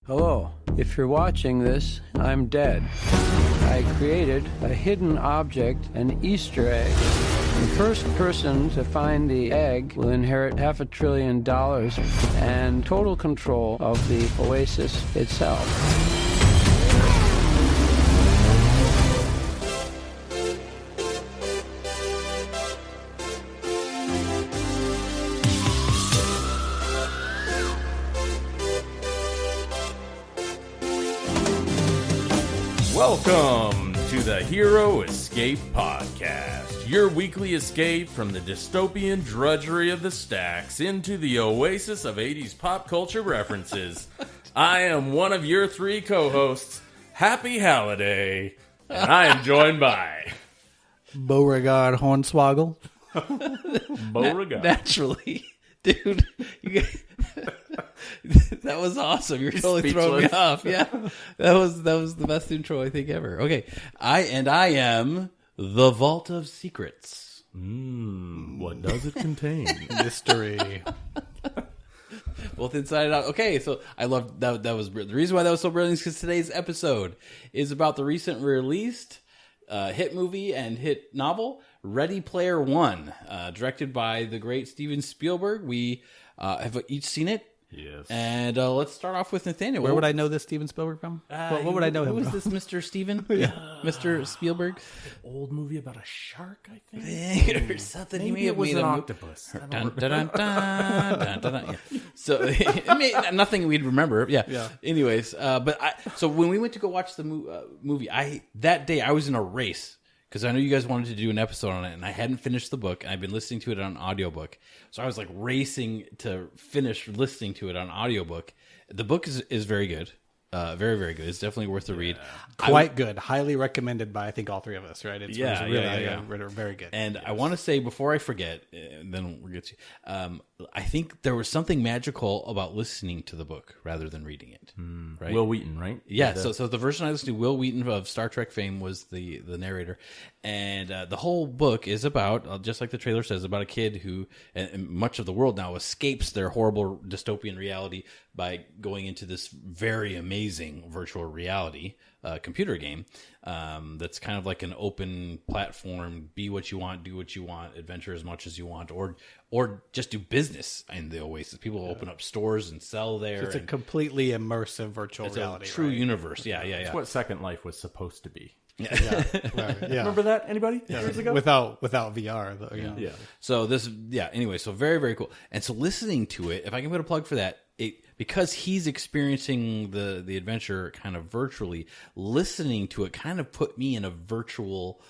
Hello. If you're watching this, I'm dead. I created a hidden object, an Easter egg. The first person to find the egg will inherit $500 billion and total control of the oasis itself. Welcome to the Hero Escape Podcast, your weekly escape from the dystopian drudgery of the stacks into the oasis of 80s pop culture references. I am one of your three co-hosts, Happy Halliday, and I am joined by... Beauregard Hornswoggle. Beauregard. Naturally. Dude, that was awesome. You're totally throwing me off. Yeah, that was the best intro I think ever. Okay, I am the Vault of Secrets. What does it contain? Mystery. Both inside and out. Okay, so I love that. That was the reason why that was so brilliant is because today's episode is about the recent released hit movie and hit novel Ready Player One, directed by the great Steven Spielberg. We have each seen it. Yes. And let's start off with Nathaniel. Where would I know this Steven Spielberg from? What would I know him Who is from? this, Mr. Steven? Mr. Spielberg? Old movie about a shark, I think? Or something. Maybe it was an octopus. Dun, dun, dun, dun, dun, dun, dun. Yeah. So, I mean, nothing we'd remember. Yeah. Anyways, so when we went to go watch the movie, that day I was in a race. Because I know you guys wanted to do an episode on it, and I hadn't finished the book, and I've been listening to it on audiobook. So I was like racing to finish listening to it on audiobook. The book is very good. Very, very good. It's definitely worth the read. Quite good. Highly recommended by, I think, all three of us, right? It's really very good. And I want to say, before I forget, then we'll get to I think there was something magical about listening to the book rather than reading it. Right? Will Wheaton, right? Yeah, so the version I listened to, Will Wheaton of Star Trek fame was the narrator. And the whole book is about, just like the trailer says, about a kid who, and much of the world now, escapes their horrible dystopian reality by going into this very amazing virtual reality computer game that's kind of like an open platform, be what you want, do what you want, adventure as much as you want, or just do business in the Oasis. People open up stores and sell there. It's a completely immersive virtual reality. It's a true universe. Yeah. It's what Second Life was supposed to be. Yeah. Remember that? Anybody? Years ago? Without VR, though. Yeah. So anyway, so very, very cool. And so listening to it, if I can put a plug for that, because he's experiencing the adventure kind of virtually, listening to it kind of put me in a virtual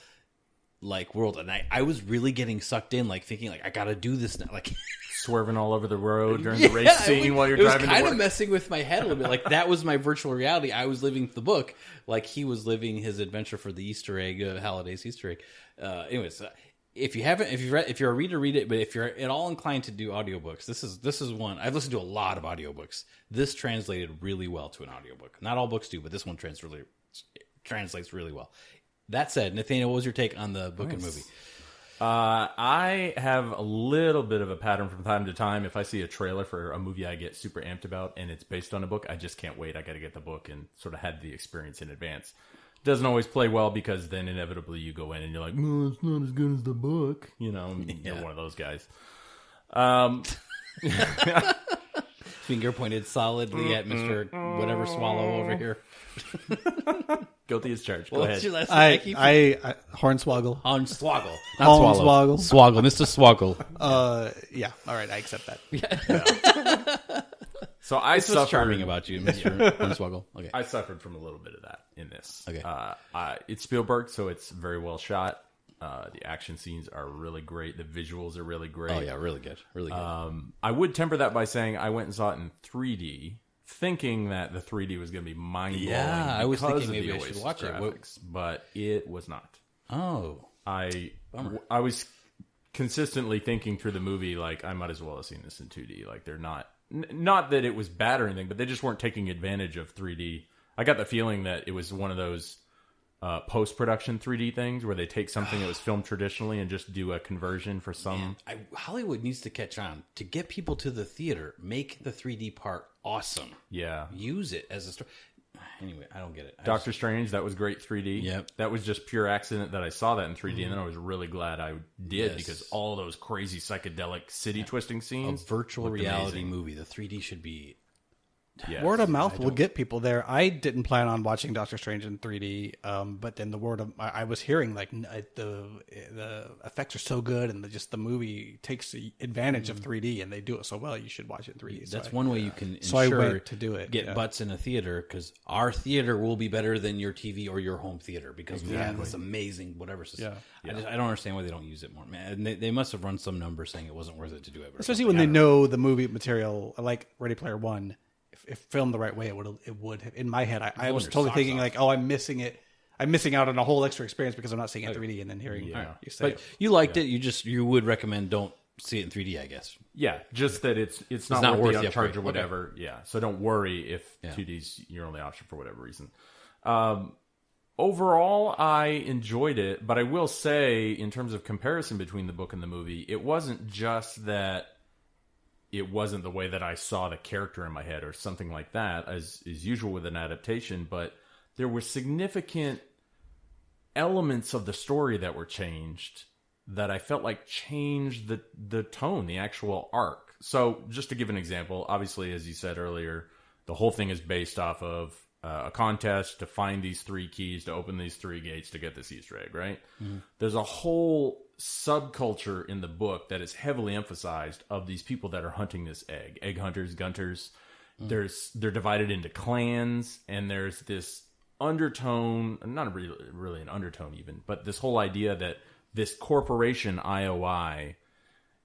like world, and I was really getting sucked in, like thinking like I gotta do this now, like swerving all over the road during the race scene while you're driving to work. It was kind of messing with my head a little bit. Like that was my virtual reality. I was living the book like he was living his adventure for the Easter egg, Halliday's Easter egg. Anyways, if you're a reader, read it. But if you're at all inclined to do audiobooks, this is one. I've listened to a lot of audiobooks. This translated really well to an audiobook. Not all books do, but this one translates really well. That said, Nathaniel, what was your take on the book and movie? I have a little bit of a pattern from time to time. If I see a trailer for a movie I get super amped about and it's based on a book, I just can't wait. I got to get the book and sort of had the experience in advance. Doesn't always play well because then inevitably you go in and you're like, no, it's not as good as the book. You know, you're one of those guys. Finger pointed solidly at Mr. Whatever Swallow over here. Guilty as charged. Go What's ahead. your last name? I Hornswoggle. Swoggle. Not Swallow. Swoggle. Mr. Swoggle. Yeah. All right. I accept that. So I That's what's charming about you, Mr. Swoggle. Okay. I suffered from a little bit of that in this. Okay. It's Spielberg, so it's very well shot. The action scenes are really great. The visuals are really great. Oh yeah, really good. Really good. I would temper that by saying I went and saw it in 3D, thinking that the 3D was going to be mind-blowing. Yeah, I was thinking maybe I Oasis should watch graphics, but it was not. Oh. I was consistently thinking through the movie, like, I might as well have seen this in 2D. Like, they're not that it was bad or anything, but they just weren't taking advantage of 3D. I got the feeling that it was one of those post-production 3D things where they take something that was filmed traditionally and just do a conversion for some. Hollywood needs to catch on to get people to the theater. Make the 3D part awesome. Yeah, use it as a story. Anyway, I don't get it. Doctor Strange, that was great 3D. Yep. That was just pure accident that I saw that in 3D, and then I was really glad I did because all those crazy psychedelic city twisting scenes. A virtual reality movie. The 3D should be. Yes. Word of mouth will get people there. I didn't plan on watching Doctor Strange in 3D, but then I was hearing like the effects are so good, and just the movie takes advantage of 3D, and they do it so well. You should watch it in 3D. That's one way you can ensure I went to do it. Get butts in a theater, because our theater will be better than your TV or your home theater because we have this amazing whatever system. I don't understand why they don't use it more, man. They must have run some numbers saying it wasn't worth it to do it. Especially when they know the movie material, like Ready Player One. If filmed the right way, it would have, in my head. I was totally thinking like, oh, I'm missing it. I'm missing out on a whole extra experience because I'm not seeing it in 3D and then hearing you say but you liked it. You would recommend don't see it in 3D, I guess. Yeah, just that it's not worth the upcharge or whatever. Okay. Yeah, so don't worry if 2D's your only option for whatever reason. Overall, I enjoyed it, but I will say, in terms of comparison between the book and the movie, it wasn't just that it wasn't the way that I saw the character in my head or something like that, as is usual with an adaptation, but there were significant elements of the story that were changed that I felt like changed the tone, the actual arc. So just to give an example, obviously, as you said earlier, the whole thing is based off of a contest to find these 3 keys, to open these 3 gates to get this Easter egg, right? Mm-hmm. There's a whole subculture in the book that is heavily emphasized of these people that are hunting this egg hunters, gunters. They're divided into clans, and there's this undertone, not really an undertone even, but this whole idea that this corporation IOI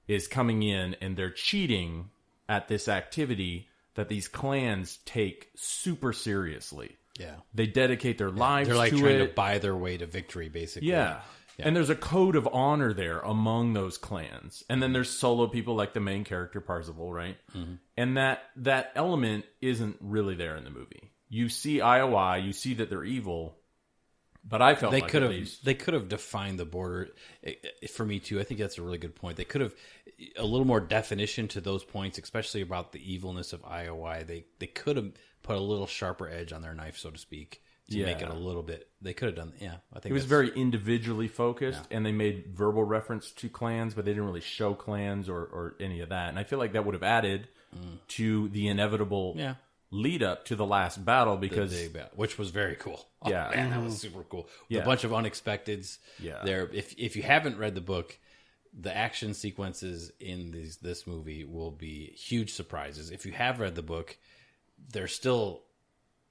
is coming in and they're cheating at this activity that these clans take super seriously. Yeah. They dedicate their lives to it. They're like trying to buy their way to victory, basically. Yeah. And there's a code of honor there among those clans. And then there's solo people like the main character, Parzival, right? Mm-hmm. And that element isn't really there in the movie. You see IOI, you see that they're evil, but I felt they could have defined the border for me too. I think that's a really good point. They could have a little more definition to those points, especially about the evilness of IOI. They could have put a little sharper edge on their knife, so to speak. To make it a little bit, they could have done. Yeah, I think it was very individually focused, and they made verbal reference to clans, but they didn't really show clans or any of that. And I feel like that would have added to the inevitable lead up to the last battle, because which was very cool. Yeah, man, that was super cool. With a bunch of unexpecteds. Yeah, there. If you haven't read the book, the action sequences in this movie will be huge surprises. If you have read the book, there's still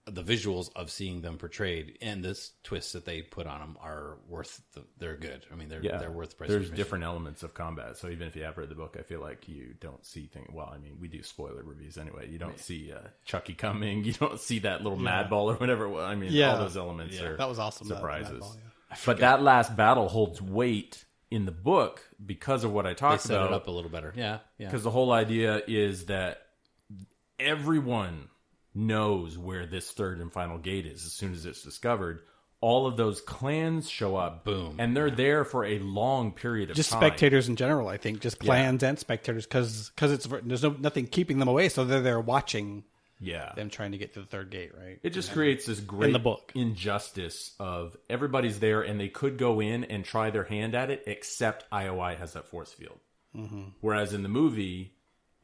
the visuals of seeing them portrayed and this twist that they put on them are they're good. I mean, they're worth the price. There's different elements of combat. So even if you have read the book, I feel like you don't see things. Well, I mean, we do spoiler reviews anyway. You don't see Chucky coming. You don't see that little mad ball or whatever. I mean, all those elements are that was awesome. Surprises. Ball, but that last battle holds weight in the book because of what I talked about. They set it up a little better. Yeah. Because the whole idea is that everyone knows where this third and final gate is as soon as it's discovered. All of those clans show up, boom, and they're there for a long period of time. Just time. Spectators in general, I think, just clans and spectators, because there's nothing keeping them away, so they're there watching. Them trying to get to the third gate, right? It just creates this great in the book injustice of everybody's there and they could go in and try their hand at it, except IOI has that force field. Mm-hmm. Whereas in the movie,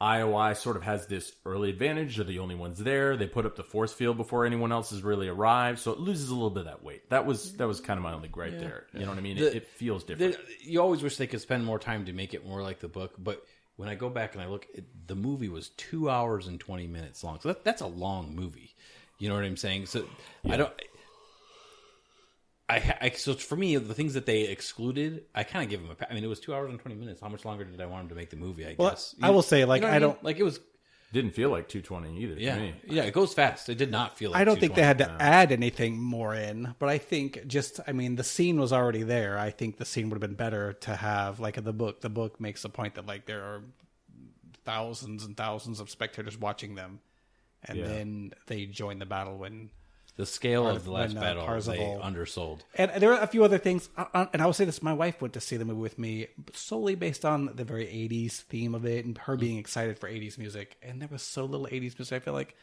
IOI sort of has this early advantage. They're the only ones there. They put up the force field before anyone else has really arrived, so it loses a little bit of that weight. That was kind of my only gripe there. You know what I mean? It feels different. You always wish they could spend more time to make it more like the book, but when I go back and I look, the movie was 2 hours and 20 minutes long. So that's a long movie. You know what I'm saying? So so for me, the things that they excluded, I kind of give them I mean, it was 2 hours and 20 minutes. How much longer did I want them to make the movie? I guess. I will say, like, you know I don't like it was. Didn't feel like 220 either to me. Yeah, it goes fast. It did not feel like I don't think they had to add anything more in, but I think the scene was already there. I think the scene would have been better to have, like, in the book. The book makes the point that, like, there are thousands and thousands of spectators watching them, and then they join the battle when The scale of the last when, battle, they Parzival undersold. And there are a few other things, and I will say this: my wife went to see the movie with me solely based on the very '80s theme of it, and her being excited for '80s music. And there was so little '80s music. I feel like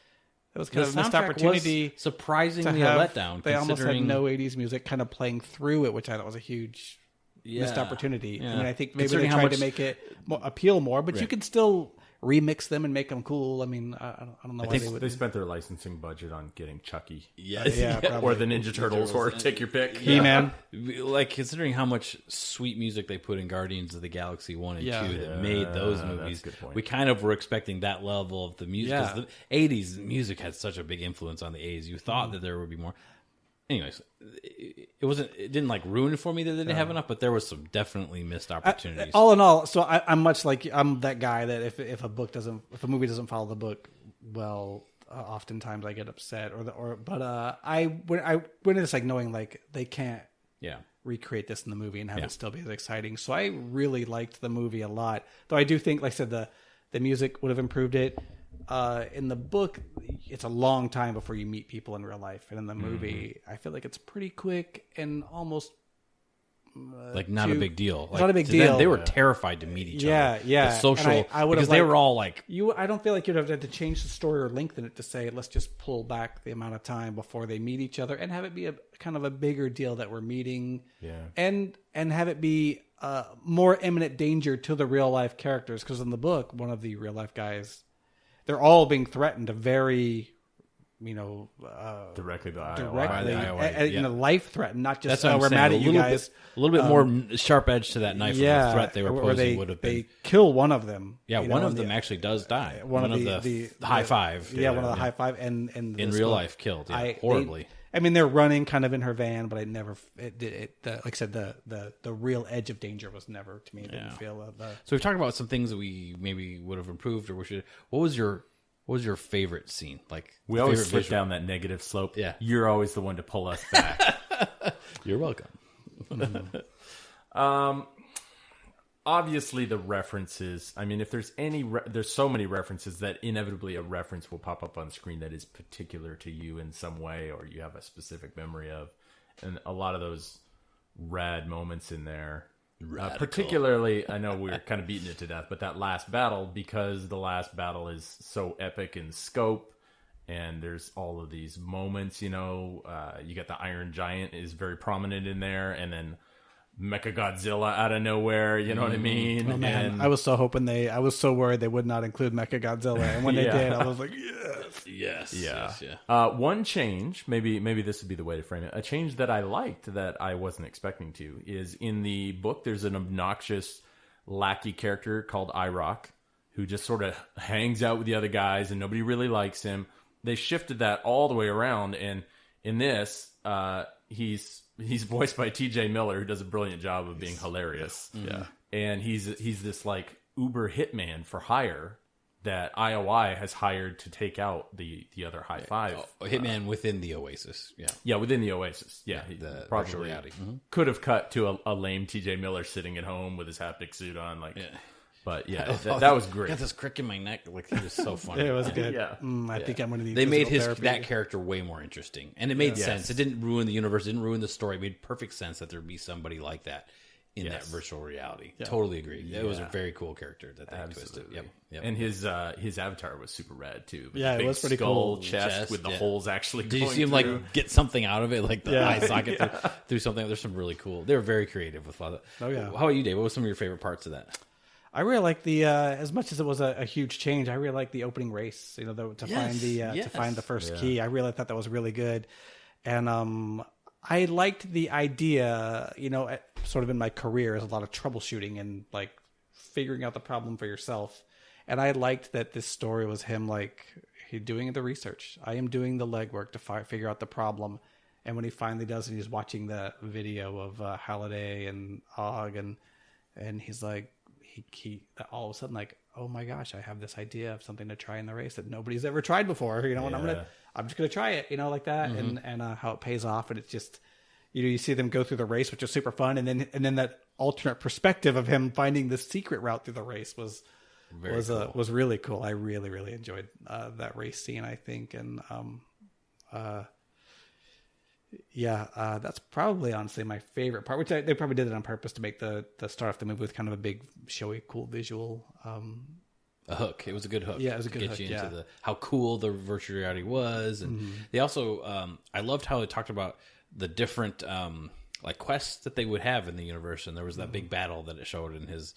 it was kind of a missed opportunity. Was surprisingly a letdown. They almost had no '80s music kind of playing through it, which I thought was a huge missed opportunity. Yeah. I mean, I think maybe they tried to make it appeal more, but you can still remix them and make them cool. I mean, I don't know why they would. They spent their licensing budget on getting Chucky. Yeah, or the Ninja Turtles, or take your pick. He-Man. Like, considering how much sweet music they put in Guardians of the Galaxy 1 and 2 that made those movies, that's a good point. we kind of were expecting that level of the music. Yeah. Because the 80s music had such a big influence on the 80s. You thought that there would be more. Anyways, it didn't like ruin it for me that they didn't have enough, but there was some definitely missed opportunities. All in all, so I'm much like I'm that guy that if a movie doesn't follow the book, well, oftentimes I get upset but I went into this like knowing like they can't recreate this in the movie and have it still be as exciting. So I really liked the movie a lot, though I do think, like I said, the music would have improved it. In the book, it's a long time before you meet people in real life, and in the movie, I feel like it's pretty quick and almost like not a big deal. Like, not a big deal. Them, they were terrified to meet each other. Yeah. The social, I would because have they were all like, I don't feel like you'd have had to change the story or lengthen it to say let's just pull back the amount of time before they meet each other and have it be a kind of a bigger deal that we're meeting. And have it be more imminent danger to the real life characters, because in the book, one of the real life guys. They're all being threatened to very, directly to Iowa. Life threatened, not just we're mad at you guys. A little bit more sharp edge to that knife of the threat they were posing would have been. They kill one of them. Yeah, one of them actually does die. One of the high five. Yeah, one of the high five, and in real life killed. Yeah, horribly. They're running kind of in her van, but like I said, the real edge of danger was never, to me, it didn't feel. So we've talked about some things that we maybe would have improved, or what was your favorite scene? Like, we always slip down that negative slope. Yeah, you're always the one to pull us back. You're welcome. Obviously, the references. I mean, if there's there's so many references that inevitably a reference will pop up on screen that is particular to you in some way, or you have a specific memory of, and a lot of those rad moments in there. Particularly, I know we're kind of beating it to death, but that last battle, because the last battle is so epic in scope, and there's all of these moments. You got the Iron Giant is very prominent in there, and then Mechagodzilla out of nowhere, you know what I mean? Oh, man. And I was so hoping I was so worried they would not include Mechagodzilla, and when they did, I was like, yes. One change, maybe this would be the way to frame it. A change that I liked that I wasn't expecting to is in the book. There's an obnoxious lackey character called IROC who just sort of hangs out with the other guys, and nobody really likes him. They shifted that all the way around, and in this, he's voiced by T.J. Miller, who does a brilliant job of being hilarious. Yeah, and he's this like Uber hitman for hire that IOI has hired to take out the other high five. Hitman within the Oasis. Yeah, within the Oasis. Yeah, the probably could have cut to a lame T.J. Miller sitting at home with his haptic suit on, like. Yeah. But yeah, that was great. I got this crick in my neck. Like, he was so funny. It was good. I think I'm going to need. They made that character way more interesting, and it made sense. It didn't ruin the universe. It didn't ruin the story. It made perfect sense that there'd be somebody like that in that virtual reality. Totally agree. It was a very cool character that they twisted. Yep. And his avatar was super rad too. Yeah, it was pretty cool. Chest with the holes actually. Did you see him like get something out of it, like the eye socket through something? There's some really cool. They were very creative with a lot of that. Oh yeah. How about you, Dave? What was some of your favorite parts of that? I really like the as much as it was a huge change. I really like the opening race. To find the first key. I really thought that was really good, and I liked the idea. Sort of in my career, is a lot of troubleshooting and like figuring out the problem for yourself. And I liked that this story was him doing the research. I am doing the legwork to figure out the problem. And when he finally does it, he's watching the video of Halliday and Og, and he's like. He all of a sudden like, oh my gosh, I have this idea of something to try in the race that nobody's ever tried before, and I'm just gonna try it, like that, and how it pays off, and it's just, you see them go through the race, which is super fun, and then that alternate perspective of him finding the secret route through the race was really cool. I really enjoyed that race scene, I think, and Yeah, that's probably honestly my favorite part. Which they probably did it on purpose to make the start off the movie with kind of a big, showy, cool visual. A hook. It was a good hook. Yeah, it was a good to hook, get you into yeah. how cool the virtual reality was, and they also I loved how it talked about the different like quests that they would have in the universe, and there was that big battle that it showed in his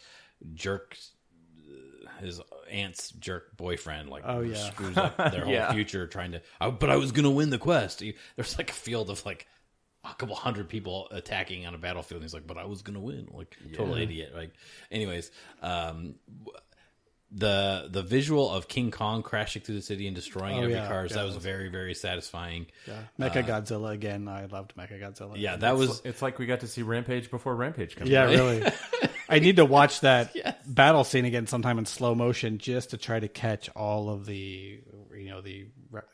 aunt's jerk boyfriend, like screws up their whole future trying to. But I was gonna win the quest. There's like a field of like a couple hundred people attacking on a battlefield. And he's like, but I was gonna win. Like total idiot. Like, anyways, the visual of King Kong crashing through the city and destroying every car, that was very, very satisfying. Yeah, Mechagodzilla again. I loved Mechagodzilla. Yeah, that was. It's like we got to see Rampage before Rampage comes. Yeah, out. really. I need to watch that battle scene again sometime in slow motion just to try to catch all of the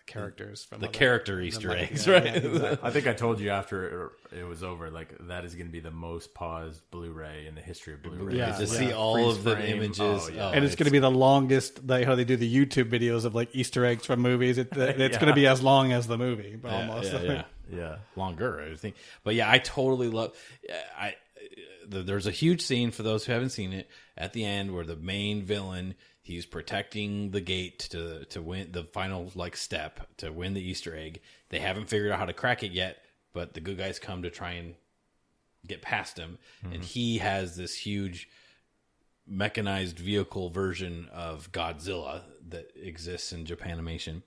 characters from the character Easter eggs, Yeah, right? exactly. I think I told you after it was over, like that is going to be the most paused Blu-ray in the history of Blu-ray. Yeah, to see all Freeze of the frame. images. Oh, yeah. And it's going to be the longest, like how they do the YouTube videos of like Easter eggs from movies. It's going to be as long as the movie, but almost. Yeah. Longer, I think. But yeah, I totally love. There's a huge scene for those who haven't seen it at the end where the main villain, he's protecting the gate to win the final like step to win the Easter egg. They haven't figured out how to crack it yet, but the good guys come to try and get past him, and he has this huge mechanized vehicle version of Godzilla that exists in Japanimation,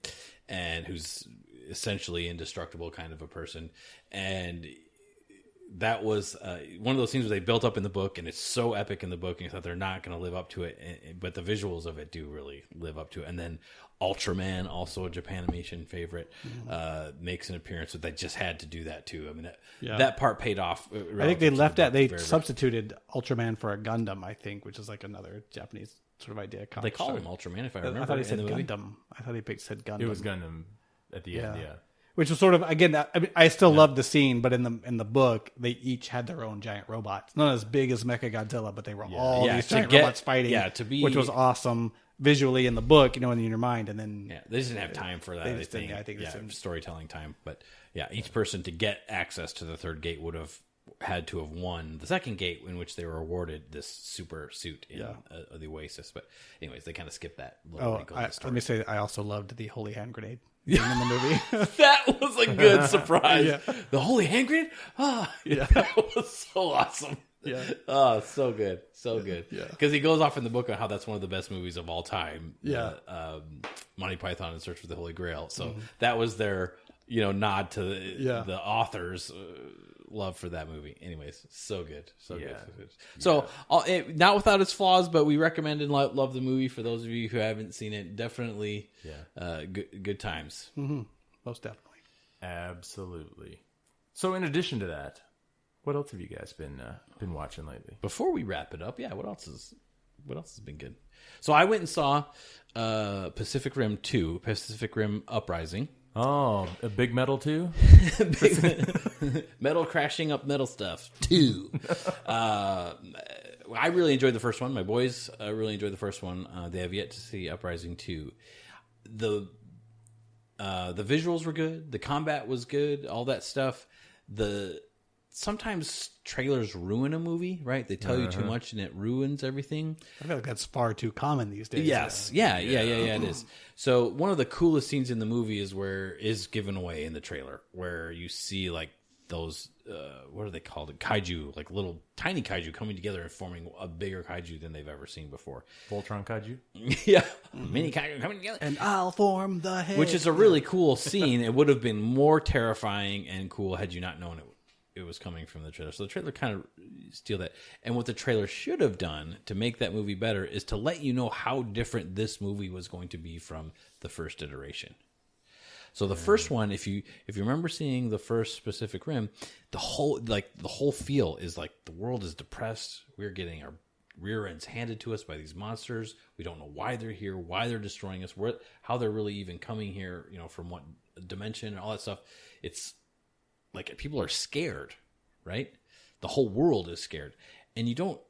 and who's essentially indestructible kind of a person. And that was one of those things where they built up in the book, and it's so epic in the book, and you thought they're not going to live up to it, but the visuals of it do really live up to it. And then Ultraman, also a Japanimation favorite, makes an appearance, but they just had to do that too. I mean, that part paid off. I think they left that. They substituted Ultraman for a Gundam, I think, which is like another Japanese sort of idea. They call him Ultraman, if I remember. I thought he said in the movie. Gundam. I thought he said Gundam. It was Gundam at the end, yeah. Which was sort of, again, I mean, I still loved the scene, but in the book, they each had their own giant robots. Not as big as Mechagodzilla, but they were all these giant robots fighting, which was awesome visually in the book, in your mind. And then they just didn't have time for that. I think storytelling time. But each person to get access to the third gate would have had to have won the second gate, in which they were awarded this super suit in the Oasis. But anyways, they kind of skipped that little wrinkle in the story. Let me say, I also loved the holy hand grenade in the movie. That was a good surprise. The holy hand grenade? That was so awesome. Yeah. Oh, so good. So good. Yeah. Because he goes off in the book on how that's one of the best movies of all time. Yeah. Monty Python and Search for the Holy Grail. So that was their, nod to the author's love for that movie. Anyways, so good. So good. So not without its flaws, but we recommend and love the movie for those of you who haven't seen it. Definitely good times. Mm-hmm. Most definitely. Absolutely. So in addition to that, what else have you guys been watching lately? Before we wrap it up, what else has been good? So I went and saw Pacific Rim 2, Pacific Rim Uprising. Oh, a big metal 2? Metal crashing up metal stuff 2. I really enjoyed the first one. My boys really enjoyed the first one. They have yet to see Uprising 2. The visuals were good. The combat was good. All that stuff. Sometimes trailers ruin a movie, right? They tell you too much and it ruins everything. I feel like that's far too common these days. Yes. Yeah, it is. So one of the coolest scenes in the movie is given away in the trailer, where you see like those, what are they called? Kaiju, like little tiny kaiju coming together and forming a bigger kaiju than they've ever seen before. Voltron kaiju? Yeah. Mini kaiju coming together. And I'll form the head. Which is a really cool scene. It would have been more terrifying and cool had you not known it was coming from the trailer. So the trailer kind of steal that. And what the trailer should have done to make that movie better is to let you know how different this movie was going to be from the first iteration. So the first one, if you remember seeing the first Pacific Rim, the whole feel is like the world is depressed. We're getting our rear ends handed to us by these monsters. We don't know why they're here, why they're destroying us, how they're really even coming here, from what dimension and all that stuff. It's like people are scared, right? The whole world is scared. And you don't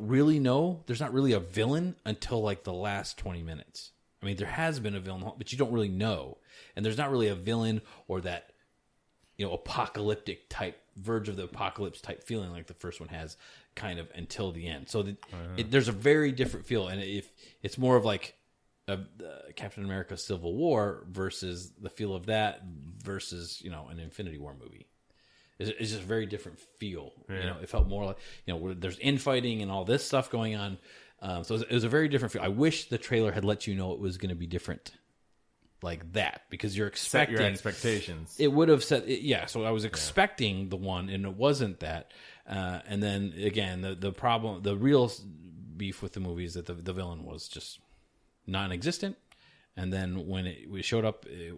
really know. There's not really a villain until like the last 20 minutes. I mean, there has been a villain, but you don't really know. And there's not really a villain or that apocalyptic type, verge of the apocalypse type feeling like the first one has, kind of until the end. So there's a very different feel, and if it's more of like Captain America: Civil War versus the feel of that versus an Infinity War movie. It's just a very different feel. Yeah. It felt more like where there's infighting and all this stuff going on. So it was a very different feel. I wish the trailer had let you know it was going to be different like that, because you're expecting Set your expectations. It would have set yeah. So I was expecting the one, and it wasn't that. And then again, the problem, the real beef with the movie is that the villain was just non-existent, and then when we showed up, it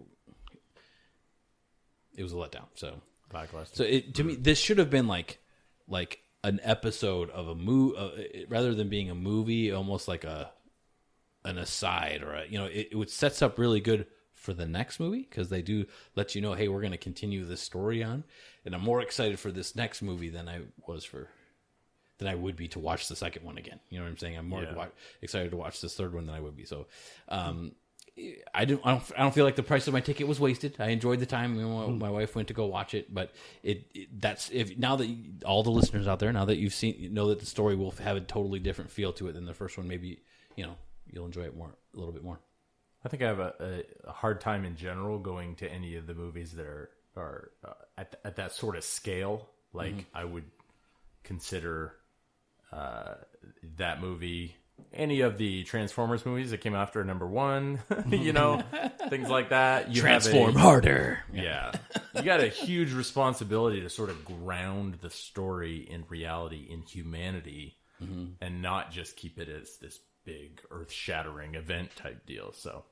was a letdown. So to me, this should have been like an episode of a movie, rather than being a movie, almost like an aside, or it sets up really good for the next movie, because they do let you know, hey, we're going to continue this story on, and I'm more excited for this next movie than I would be to watch the second one again. You know what I'm saying? I'm more excited to watch this third one than I would be. So, I don't feel like the price of my ticket was wasted. I enjoyed the time. My wife went to go watch it, but now that all the listeners out there, now that you've seen, that the story will have a totally different feel to it than the first one. Maybe you'll enjoy it a little bit more. I think I have a hard time in general going to any of the movies that are at that sort of scale. Like I would consider that movie, any of the Transformers movies that came after number one, things like that. Transform harder. Yeah. You got a huge responsibility to sort of ground the story in reality, in humanity, and not just keep it as this big earth-shattering event type deal. So,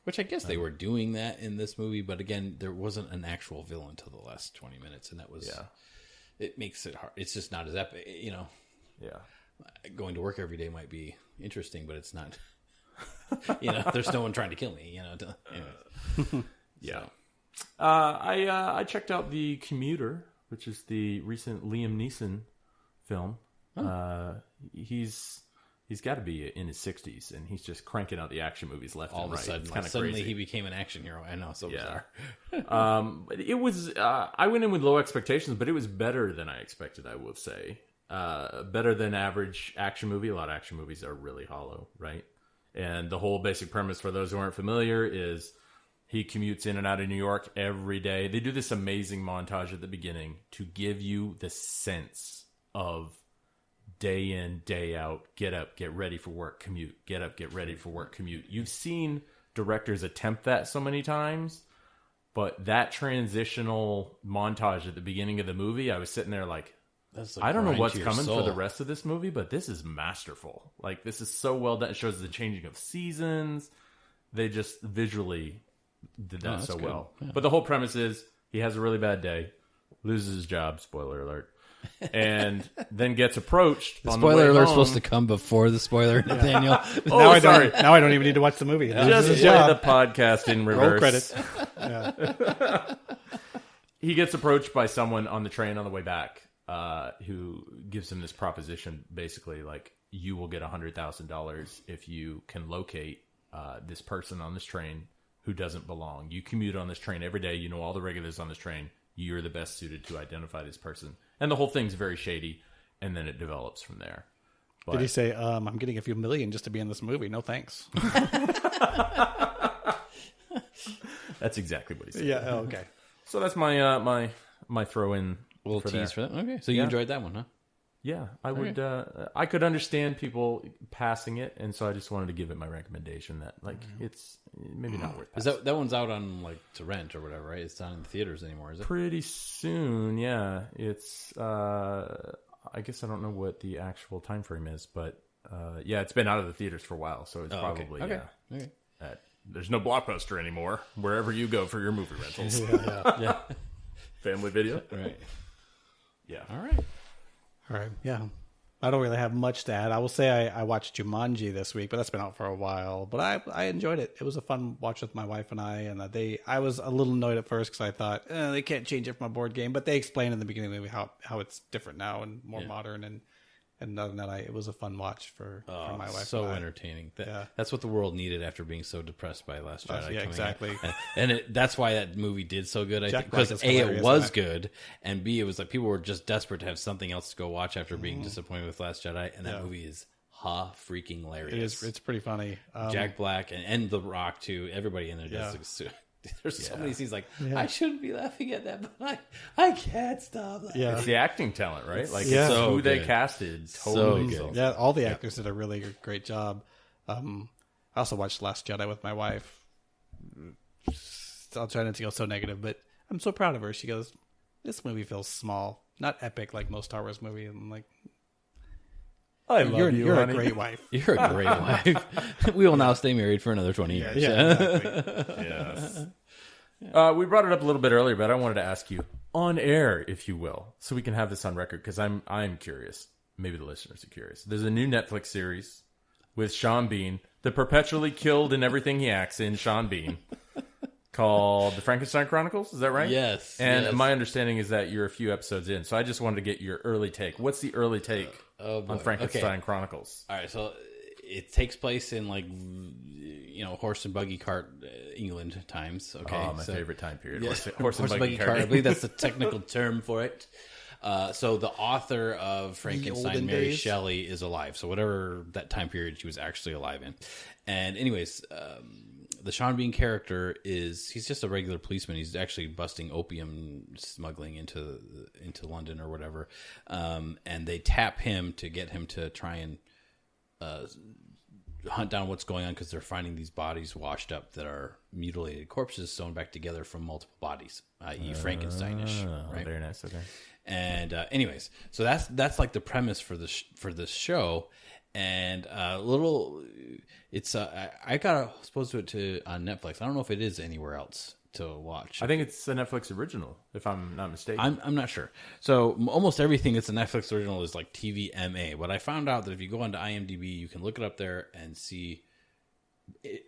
which I guess they were doing that in this movie, but again, there wasn't an actual villain until the last 20 minutes, and that was it makes it hard. It's just not as epic, Yeah. Going to work every day might be interesting, but it's not. There's no one trying to kill me. Yeah. I checked out the Commuter, which is the recent Liam Neeson film. He's got to be in his 60s, and he's just cranking out the action movies left and right. All of a sudden, it's kind of suddenly crazy. he became an action hero. I know, so bizarre. But it was. I went in with low expectations, but it was better than I expected. I will say, better than average action movie. A lot of action movies are really hollow, right? And the whole basic premise, for those who aren't familiar, is he commutes in and out of New York every day. They do this amazing montage at the beginning to give you the sense of day in, day out, get up, get ready for work, commute, get up, get ready for work, commute. You've seen directors attempt that so many times, but that transitional montage at the beginning of the movie, I was sitting there like, I don't know what's coming for the rest of this movie, but this is masterful. Like, this is so well done. It shows the changing of seasons. They just visually did that so well. Yeah. But the whole premise is he has a really bad day, loses his job, spoiler alert, and then gets approached. The spoiler alert's supposed to come before the spoiler, Nathaniel. Now I don't even need to watch the movie. Just play the podcast in reverse. Roll credits. Yeah. He gets approached by someone on the train on the way back, who gives him this proposition, basically like, you will get $100,000 if you can locate this person on this train who doesn't belong. You commute on this train every day. You know all the regulars on this train. You're the best suited to identify this person. And the whole thing's very shady, and then it develops from there. But, did he say, I'm getting a few million just to be in this movie? No thanks. That's exactly what he said. Yeah, oh, okay. So that's my my throw-in. Little tease for that. Okay, so you enjoyed that one, huh? Yeah, I would. I could understand people passing it, and so I just wanted to give it my recommendation that it's maybe not worth. Is that one's out on to rent or whatever, right? It's not in the theaters anymore, is it? Pretty soon, yeah. It's. I guess I don't know what the actual time frame is, but yeah, it's been out of the theaters for a while, so it's probably okay. There's no Blockbuster anymore. Wherever you go for your movie rentals, yeah. Family Video, right? Yeah. All right. Yeah. I don't really have much to add. I will say I watched Jumanji this week, but that's been out for a while. But I enjoyed it. It was a fun watch with my wife and I. And I was a little annoyed at first because I thought they can't change it from a board game. But they explained in the beginning of the movie how it's different now and more modern. And And other than that, it was a fun watch for my wife. So and I. entertaining. That's what the world needed after being so depressed by Last Jedi. Yeah, exactly. And that's why that movie did so good. I think Black because is A, it hilarious was in that. good, and B, it was like people were just desperate to have something else to go watch after being disappointed with Last Jedi, and that movie is freaking hilarious. It's pretty funny. Jack Black and The Rock too. Everybody in there does. There's so many scenes like I shouldn't be laughing at that, but I can't stop laughing. Yeah. It's the acting talent, right? Like Yeah. it's So who they good. casted. So Totally good. sold. Yeah, all the actors did a really great job. I also watched Last Jedi with my wife. I'll try not to go so negative, but I'm so proud of her. She goes, "This movie feels small, not epic like most Star Wars movies." I'm like, I love "You're honey. a great wife." You're a great wife. We will now stay married for another 20 years. Yeah, exactly. Yes. We brought it up a little bit earlier, but I wanted to ask you on air, if you will, so we can have this on record, because I'm curious. Maybe the listeners are curious. There's a new Netflix series with Sean Bean, the perpetually killed in everything he acts in, Sean Bean, called The Frankenstein Chronicles. Is that right? Yes. And yes. my understanding is that you're a few episodes in, so I just wanted to get your early take. What's the early take Oh, boy. on Frankenstein Okay. Chronicles? All right, so it takes place in horse and buggy cart England times. Okay, Oh, my favorite time period. Yes, Horse and buggy cart. I believe that's the technical term for it. So the author of Frankenstein, olden Mary days. Shelley, is alive. So whatever that time period she was actually alive in. And anyways, the Sean Bean character he's just a regular policeman. He's actually busting opium smuggling into London or whatever. And they tap him to get him to try and hunt down what's going on, because they're finding these bodies washed up that are mutilated corpses sewn back together from multiple bodies, i.e. Frankenstein-ish. Right? Very nice. Okay. And anyways, so that's like the premise for this show. And it's I got exposed to it on Netflix. I don't know if it is anywhere else to watch. I think it's a Netflix original, if I'm not mistaken. I'm not sure. So almost everything that's a Netflix original is like TVMA. But I found out that if you go onto IMDb, you can look it up there and see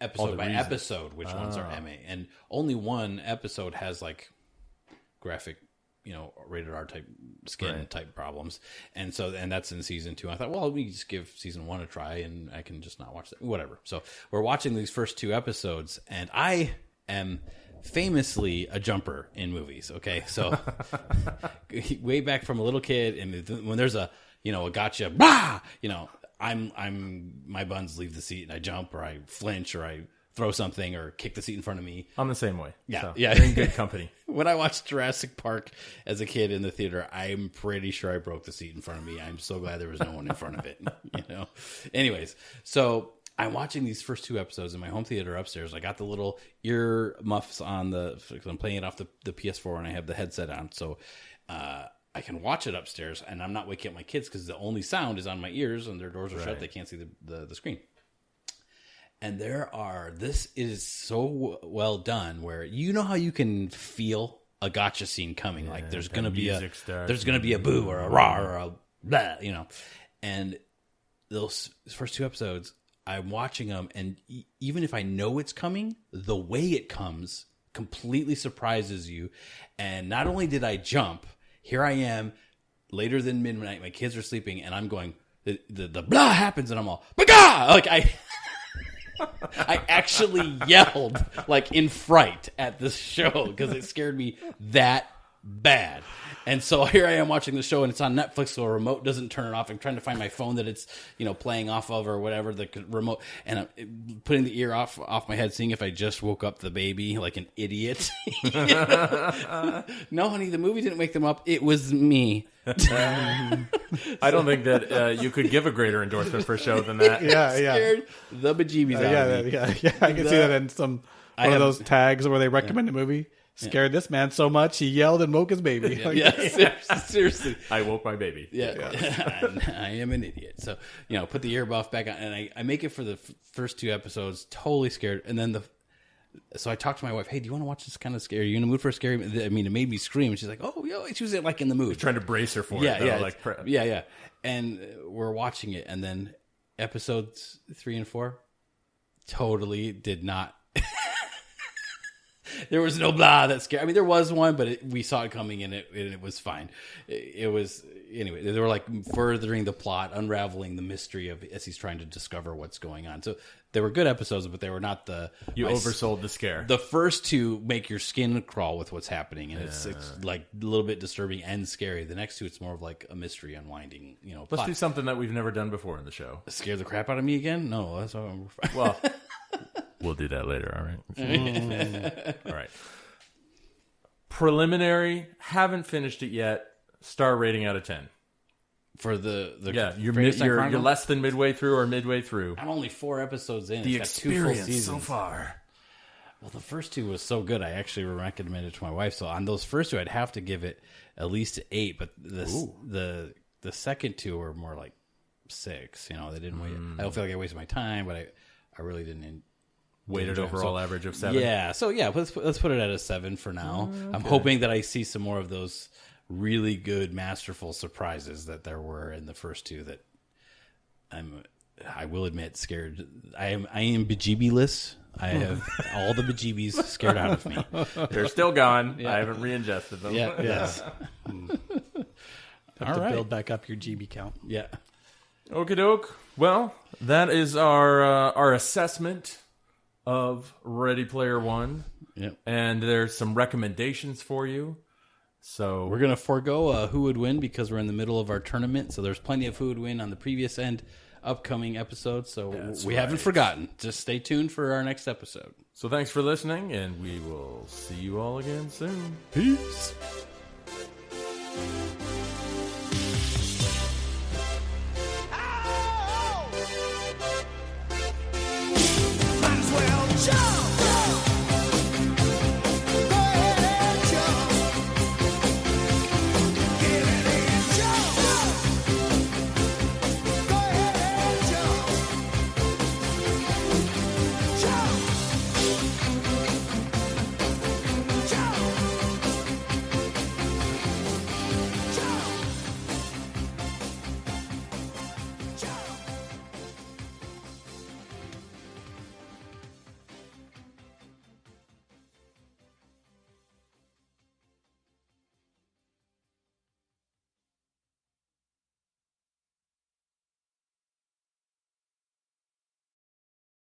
episode by reasons. episode which ones are MA. And only one episode has like graphic, rated R type skin type problems. And that's in season 2. I thought, well, we just give season 1 a try and I can just not watch that. Whatever. So we're watching these first 2 episodes, and I am famously a jumper in movies. Okay. So way back from a little kid, and when there's a gotcha, bah, my buns leave the seat and I jump, or I flinch, or I throw something, or kick the seat in front of me. I'm the same way. Yeah, So yeah. You're in good company. When I watched Jurassic Park as a kid in the theater, I'm pretty sure I broke the seat in front of me. I'm so glad there was no one in front of it. Anyways, so I'm watching these first 2 episodes in my home theater upstairs. I got the little ear muffs on I'm playing it off the PS4, and I have the headset on, so I can watch it upstairs, and I'm not waking up my kids because the only sound is on my ears, and their doors are shut. They can't see the screen. And this is so well done, where how you can feel a gotcha scene coming, like there's gonna be a boo or a rah or a blah, and those first 2 episodes, I'm watching them, and even if I know it's coming, the way it comes completely surprises you. And not only did I jump, here I am later than midnight, my kids are sleeping, and I'm going, the blah happens, and I'm all, baga! Like I actually yelled like in fright at this show because it scared me that bad. And so here I am watching the show, and it's on Netflix, so a remote doesn't turn it off. I'm trying to find my phone that it's playing off of, or whatever, the remote, and I'm putting the ear off my head, seeing if I just woke up the baby like an idiot. No, honey, the movie didn't wake them up. It was me. I don't think that you could give a greater endorsement for a show than that. Yeah. Scared the bejeebies out of me. Yeah. I can see that in one of those tags where they recommend a movie. Scared this man so much he yelled and woke his baby. Yeah, seriously. I woke my baby. Yeah. I am an idiot. So, put the earbuff back on, and I make it for the first 2 episodes, totally scared. And then so I talked to my wife, hey, do you want to watch this kind of scary? Are you in the mood for a scary? I mean, it made me scream. And she's like, oh, she was like in the mood. Trying to brace her for it. Yeah. Yeah. And we're watching it. And then episodes 3 and 4 totally did not. There was no blah that scared. I mean, there was one, but we saw it coming, and it was fine. It was anyway. They were like furthering the plot, unraveling the mystery of as he's trying to discover what's going on. So they were good episodes, but they were not the oversold the scare. The first two make your skin crawl with what's happening, and it's like a little bit disturbing and scary. The next two, it's more of like a mystery unwinding. Let's do something that we've never done before in the show. Scare the crap out of me again? No, that's what well. We'll do that later, all right? All right. Preliminary, haven't finished it yet. Star rating out of 10. For the you're less than midway through or midway through. I'm only 4 episodes in. The it's got 2 full experience seasons so far. Well, the first 2 was so good. I actually recommended it to my wife. So on those first 2, I'd have to give it at least 8. But the second 2 were more like 6. They didn't wait. I don't feel like I wasted my time, but I really didn't. Weighted overall average of 7. Yeah. So yeah, let's put it at a 7 for now. Okay. I'm hoping that I see some more of those really good, masterful surprises that there were in the first 2 that I will admit scared. I am bejeeby-less. I have all the bejeebies scared out of me. They're still gone. Yeah. I haven't re-ingested them. Yeah. Yes. Have to build back up your GB count. Yeah. Okie doke. Well, that is our assessment of Ready Player One. Yep. And there's some recommendations for you. So we're going to forego who would win because we're in the middle of our tournament. So there's plenty of who would win on the previous and upcoming episodes. So we haven't forgotten. Just stay tuned for our next episode. So thanks for listening, and we will see you all again soon. Peace.